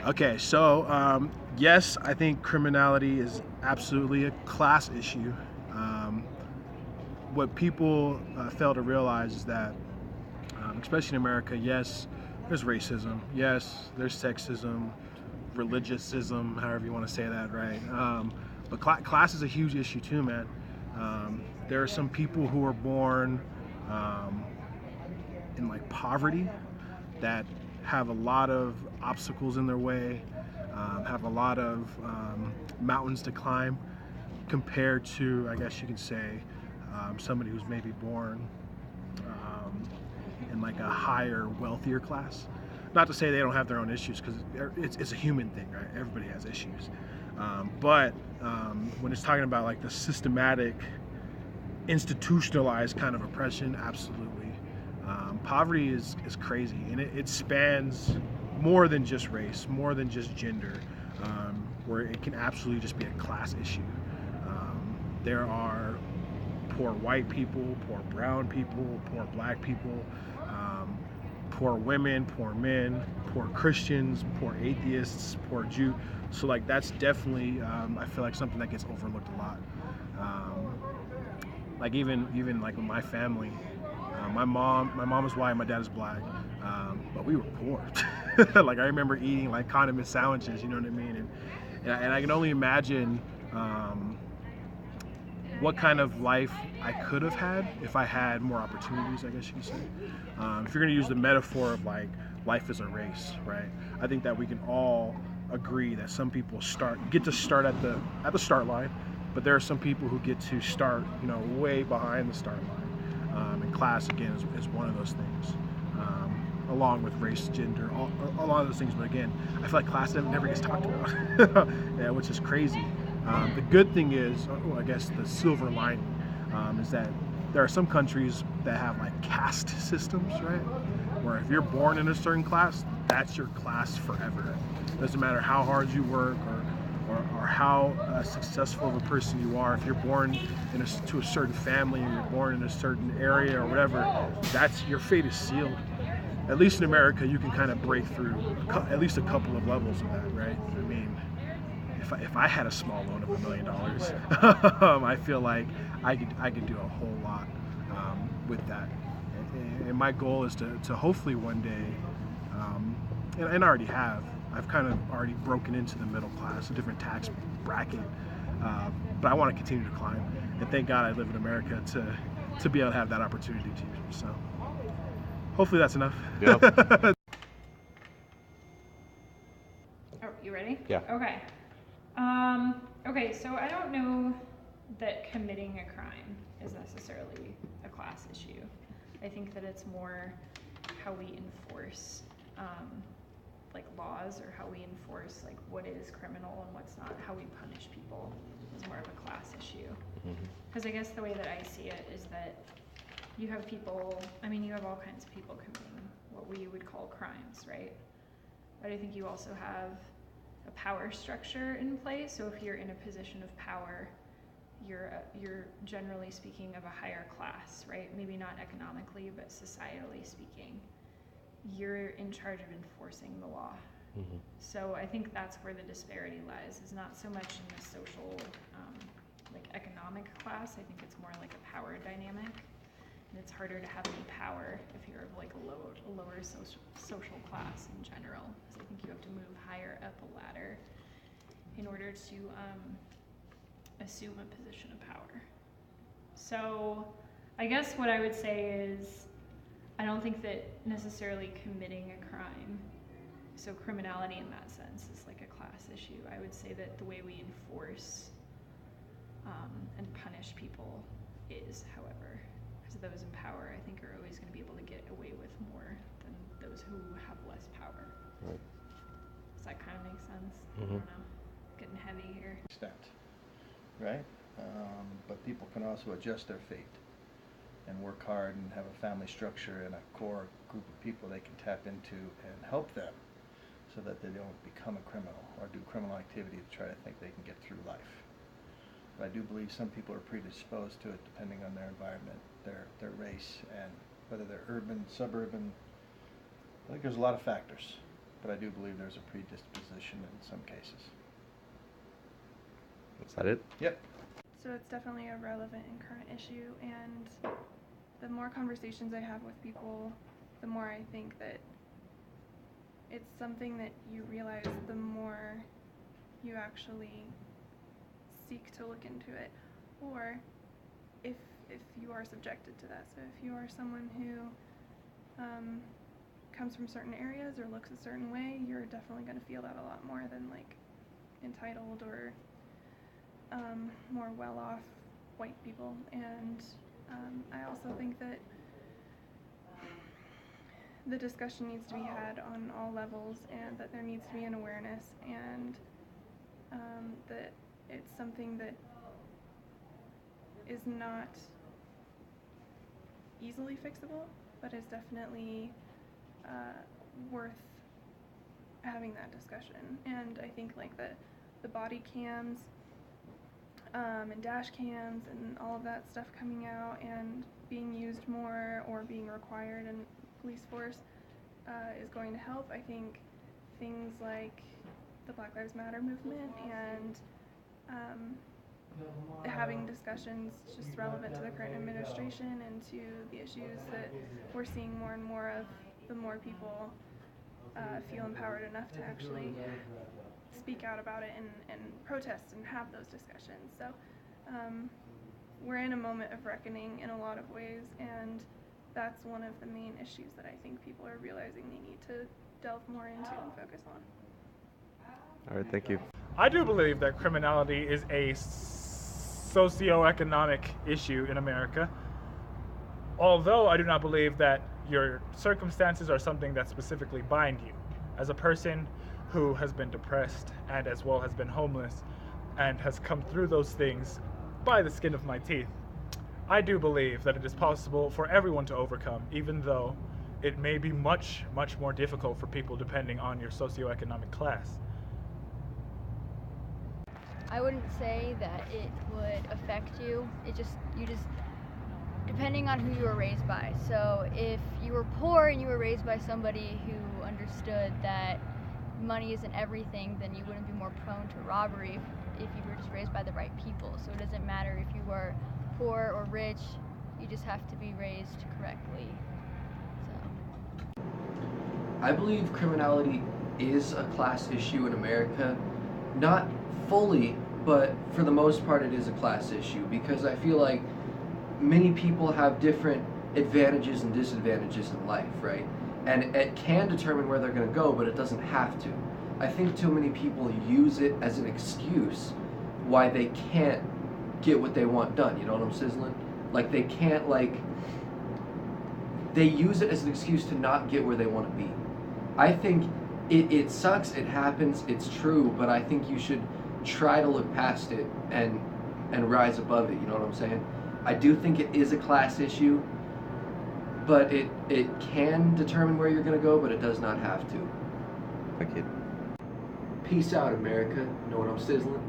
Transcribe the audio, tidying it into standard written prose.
Okay, so yes, I think criminality is absolutely a class issue. Um, what people fail to realize is that, especially in America, yes, there's racism, yes, there's sexism, religionsism, however you want to say that, right? But class is a huge issue too, man. There are some people who are born um, in like poverty that have a lot of obstacles in their way, have a lot of mountains to climb compared to, I guess you could say, somebody who's maybe born um, in like a higher, wealthier class. Not to say they don't have their own issues, because it's a human thing, right? Everybody has issues. But when it's talking about like the systematic, institutionalized kind of oppression, absolutely. Poverty is crazy, and it spans more than just race, more than just gender, where it can absolutely just be a class issue. There are poor white people, poor brown people, poor black people, um, poor women, poor men, poor Christians, poor atheists, poor Jew. So like that's definitely I feel like something that gets overlooked a lot. Um, like even like with my family, my mom is white, my dad is black, but we were poor. Like I remember eating like condiment sandwiches, you know what I mean? And I can only imagine um, what kind of life I could have had if I had more opportunities, I guess you could say. If you're going to use the metaphor of like life is a race, right? I think that we can all agree that some people get to start at the start line, but there are some people who get to start, way behind the start line. And class again is one of those things. Along with race, gender, a lot of those things. But again, I feel like class never gets talked about, yeah, which is crazy. The good thing is, I guess the silver lining is that there are some countries that have like caste systems, right? Where if you're born in a certain class, that's your class forever. Doesn't matter how hard you work or how successful of a person you are. If you're born to a certain family or you're born in a certain area or whatever, that's your fate is sealed. At least in America, you can kind of break through at least a couple of levels of that, right? I mean, if I had a small loan of $1 million, I feel like I could do a whole lot with that. And my goal is to hopefully one day, and I already have. I've kind of already broken into the middle class, a different tax bracket, but I want to continue to climb. And thank God I live in America to be able to have that opportunity too. So hopefully that's enough. Yeah. Oh, you ready? Yeah. Okay. Okay, so I don't know that committing a crime is necessarily a class issue. I think that it's more how we enforce like laws, or how we enforce like what is criminal and what's not, how we punish people is more of a class issue. Because I guess the way that I see it is that you have people, you have all kinds of people committing what we would call crimes, right? But I think you also have a power structure in place. So if you're in a position of power, you're generally speaking of a higher class, right? Maybe not economically, but societally speaking. You're in charge of enforcing the law. So I think that's where the disparity lies, is not so much in the social, like economic class. I think it's more like a power dynamic. And it's harder to have any power if you're of like a lower social class in general. Because I think you have to move higher up a ladder in order to assume a position of power. So I guess what I would say is, I don't think that necessarily committing a crime, so criminality in that sense, is like a class issue. I would say that the way we enforce and punish people is, however, because those in power, I think, are always going to be able to get away with more than those who have less power. Right. Does that kind of make sense? I don't know. Getting heavy here. Extent, right? But people can also adjust their fate and work hard and have a family structure and a core group of people they can tap into and help them so that they don't become a criminal or do criminal activity to try to think they can get through life. But I do believe some people are predisposed to it depending on their environment, their race, and whether they're urban, suburban. I think there's a lot of factors. but I do believe there's a predisposition in some cases. Is that it? Yep. So it's definitely a relevant and current issue, and the more conversations I have with people, the more I think that it's something that you realize the more you actually seek to look into it, or if you are subjected to that. So if you are someone who comes from certain areas or looks a certain way, you're definitely going to feel that a lot more than like entitled or more well-off white people. And I also think that the discussion needs to be had on all levels, and that there needs to be an awareness, and that it's something that is not easily fixable, but is definitely worth having that discussion. And I think like the body cams and dash cams and all of that stuff coming out and being used more or being required in police force is going to help. I think things like the Black Lives Matter movement and having discussions just relevant to the current administration and to the issues that we're seeing more and more of, the more people feel empowered enough to actually speak out about it and protest and have those discussions. So we're in a moment of reckoning in a lot of ways, and that's one of the main issues that I think people are realizing they need to delve more into and focus on. All right, thank you. I do believe that criminality is a socioeconomic issue in America, although I do not believe that your circumstances are something that specifically bind you. As a person who has been depressed and as well has been homeless and has come through those things by the skin of my teeth, I do believe that it is possible for everyone to overcome, even though it may be much, much more difficult for people depending on your socioeconomic class. I wouldn't say that it would affect you. You just depending on who you were raised by. So if you were poor and you were raised by somebody who understood that money isn't everything, then you wouldn't be more prone to robbery if you were just raised by the right people. So it doesn't matter if you were poor or rich, you just have to be raised correctly. So I believe criminality is a class issue in America. Not fully, but for the most part it is a class issue, because I feel like many people have different advantages and disadvantages in life, right? And it can determine where they're going to go, but it doesn't have to. I think too many people use it as an excuse why they can't get what they want done. You know what I'm sizzling? Like they can't, they use it as an excuse to not get where they want to be. I think it sucks, it happens, it's true, but I think you should try to look past it and rise above it, you know what I'm saying? I do think it is a class issue, but it can determine where you're going to go, but it does not have to. Thank you. Peace out, America. Know what I'm sizzling?